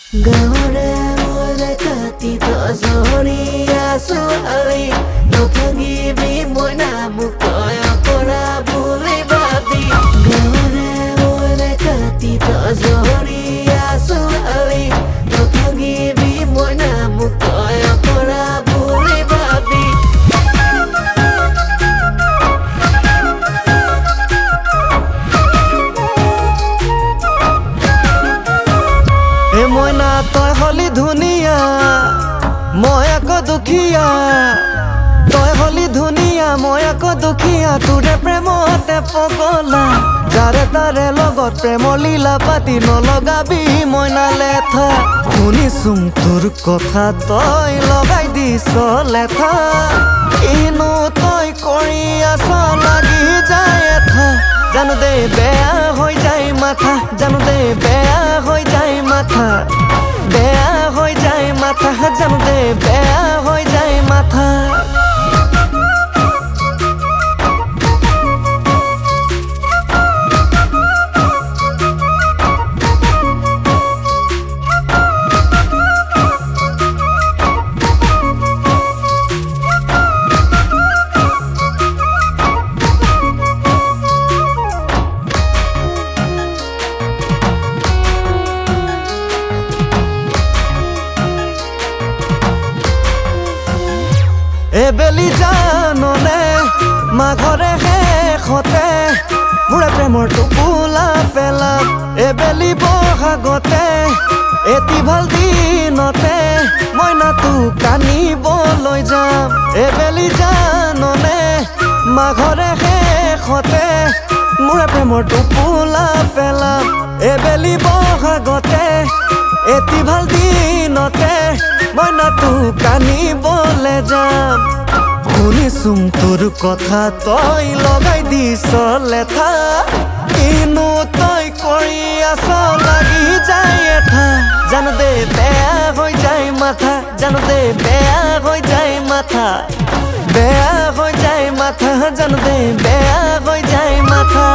গাঁৱৰে মোৰে কাটি তজনীয়া ছোৱালী নভাঙিবি মই নামক তই পৰা বুলি ভাবি গাঁৱৰে মোৰে কাটি তজনীয়া ছোৱালী নভাঙিবি মই নামক তই পৰা বুলি ভাবি মইনা তই হলি ধুনিয়া মই আকৌ দুখীয়া তই হলি ধুনিয়া মই আকৌ দুখীয়া তোৰে প্ৰেমতে পগলা যাৰে তাৰে লগত প্ৰেমৰ লীলা পাতি নলগাবি মইনা লেঠা শুনিছোং তোৰ কথা তই লগাই দিছ লেঠা কিনো তই কৰি আছ লাগি যায় এঠা জানো দে বেয়া হৈ যায় মাথা জানো দে বেয়া হৈ যায় মাথা বেয়া হৈ যায় মাথা জানো দে বেয়া হৈ যায় মাথা এবেলি জাননে মাঘৰে শেষতে মোৰে প্ৰেমৰ টোপোলা পেলাম এবেলি বহাগতে এটি ভাল দিনতে মইনা তোক কানিবলৈ যাম এবেলি জাননে মাঘৰে শেষতে মোৰে প্ৰেমৰ টোপোলা পেলাম এবেলি বহাগতে এটি ভাল দিনতে মইনা তোক কানিবলৈ যাম শুনিছোং তোৰ কথা তই লগাই দিছ লেঠা কিনো তই কৰি আছ লাগি যায় এঠা জানো দে বেয়া হৈ যায় মাথা জানো দে বেয়া হৈ যায় মাথা বেয়া হৈ যায় মাথা জানো দে বেয়া হৈ যায় মাথা